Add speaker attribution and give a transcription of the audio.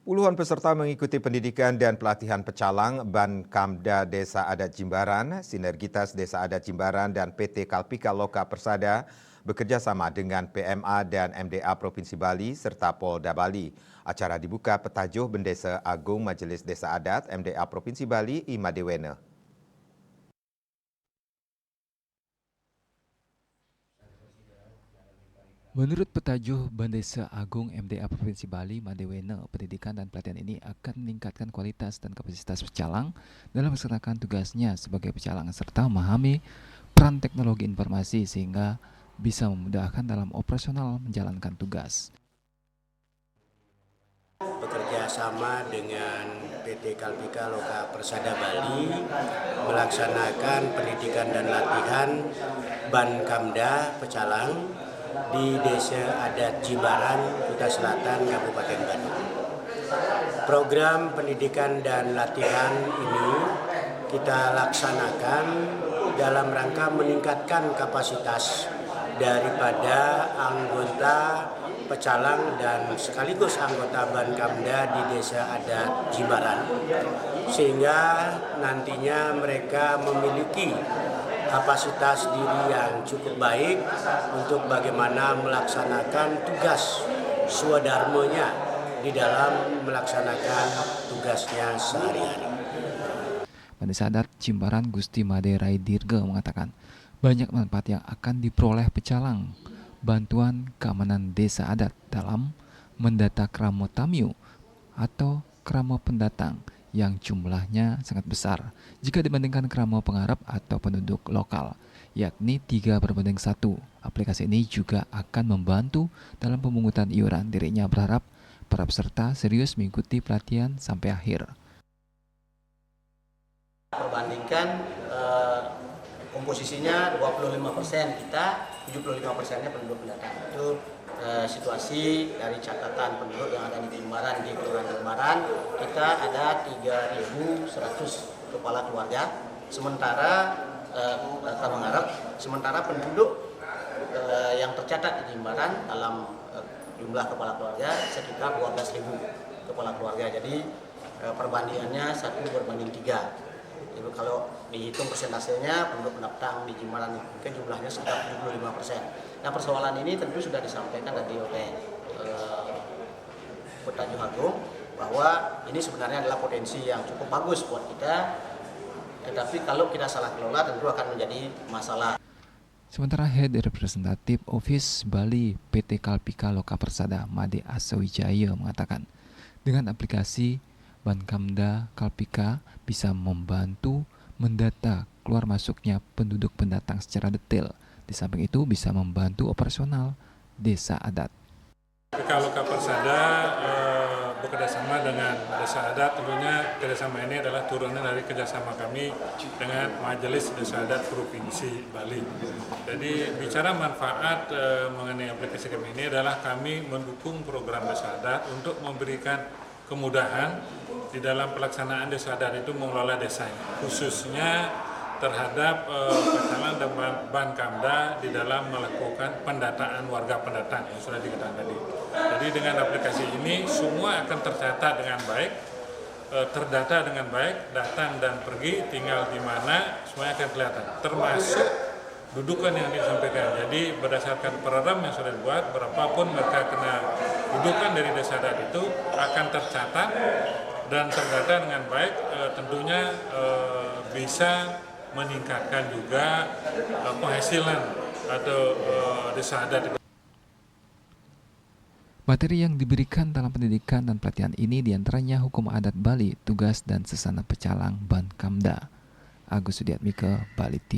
Speaker 1: Puluhan peserta mengikuti pendidikan dan pelatihan pecalang Bankamda Desa Adat Jimbaran, Sinergitas Desa Adat Jimbaran dan PT Kalpika Loka Persada bekerja sama dengan PMA dan MDA Provinsi Bali serta Polda Bali. Acara dibuka petajuh Bendesa Agung Majelis Desa Adat MDA Provinsi Bali Imadewene.
Speaker 2: Menurut petajuh Bendesa Agung MDA Provinsi Bali, Madewene, pendidikan dan pelatihan ini akan meningkatkan kualitas dan kapasitas pecalang dalam melaksanakan tugasnya sebagai pecalang serta memahami peran teknologi informasi sehingga bisa memudahkan dalam operasional menjalankan tugas.
Speaker 3: Bekerja sama dengan PT Kalpika Loka Persada Bali melaksanakan pendidikan dan latihan Bankamda Pecalang di Desa Adat Jimbaran, Kuta Selatan, Kabupaten Bandung. Program pendidikan dan latihan ini kita laksanakan dalam rangka meningkatkan kapasitas daripada anggota pecalang dan sekaligus anggota Bankamda di Desa Adat Jimbaran, sehingga nantinya mereka memiliki kapasitas diri yang cukup baik untuk bagaimana melaksanakan tugas swadharmanya di dalam melaksanakan tugasnya sehari-hari.
Speaker 2: Bendesa Adat Jimbaran Gusti Made Rai Dirga mengatakan banyak manfaat yang akan diperoleh pecalang, bantuan keamanan desa adat dalam mendata kramo tamiu atau kramo pendatang yang jumlahnya sangat besar jika dibandingkan kramo pengarap atau penduduk lokal, yakni 3:1. Aplikasi ini juga akan membantu dalam pemungutan iuran. Dirinya berharap para peserta serius mengikuti pelatihan sampai akhir.
Speaker 3: Perbandingkan komposisinya 25% kita, 75%-nya penduduk pendatang. Itu situasi dari catatan penduduk yang ada di Jimbaran, di Kelurahan Jimbaran, kita ada 3.100 kepala keluarga, sementara data mengharap, sementara penduduk yang tercatat di Jimbaran dalam jumlah kepala keluarga sekitar 12.000 kepala keluarga. Jadi perbandingannya 1:3. Jadi kalau dihitung persentasenya penduduk pendatang di Jimbaran mungkin jumlahnya sekitar 75%. Nah, persoalan ini tentu sudah disampaikan tadi oleh Petajuh Agung bahwa ini sebenarnya adalah potensi yang cukup bagus buat kita, tetapi kalau kita salah kelola tentu akan menjadi masalah.
Speaker 2: Sementara Head Representative Office Bali PT Kalpika Loka Persada Made Asawijaya mengatakan dengan aplikasi Bankamda Kalpika bisa membantu mendata keluar masuknya penduduk pendatang secara detail. Di samping itu bisa membantu operasional desa adat.
Speaker 4: Kalpika Loka Persada bekerjasama dengan desa adat, tentunya kerjasama ini adalah turunan dari kerjasama kami dengan Majelis Desa Adat Provinsi Bali. Jadi bicara manfaat mengenai aplikasi kami ini adalah kami mendukung program desa adat untuk memberikan kemudahan di dalam pelaksanaan desa adat itu mengelola desa, khususnya terhadap pecalang dan Bankamda di dalam melakukan pendataan warga pendatang yang sudah dikatakan tadi. Jadi dengan aplikasi ini semua akan tercatat dengan baik, terdata dengan baik, datang dan pergi, tinggal di mana semuanya akan kelihatan, termasuk dudukan yang disampaikan. Jadi berdasarkan program yang sudah dibuat, berapapun mereka kena dudukan dari desa adat itu akan tercatat dan terdata dengan baik, tentunya bisa meningkatkan juga penghasilan atau desa adat.
Speaker 2: Materi yang diberikan dalam pendidikan dan pelatihan ini diantaranya hukum adat Bali, tugas dan sesana pecalang Bankamda. Agus Sudiatmike, Bali TV.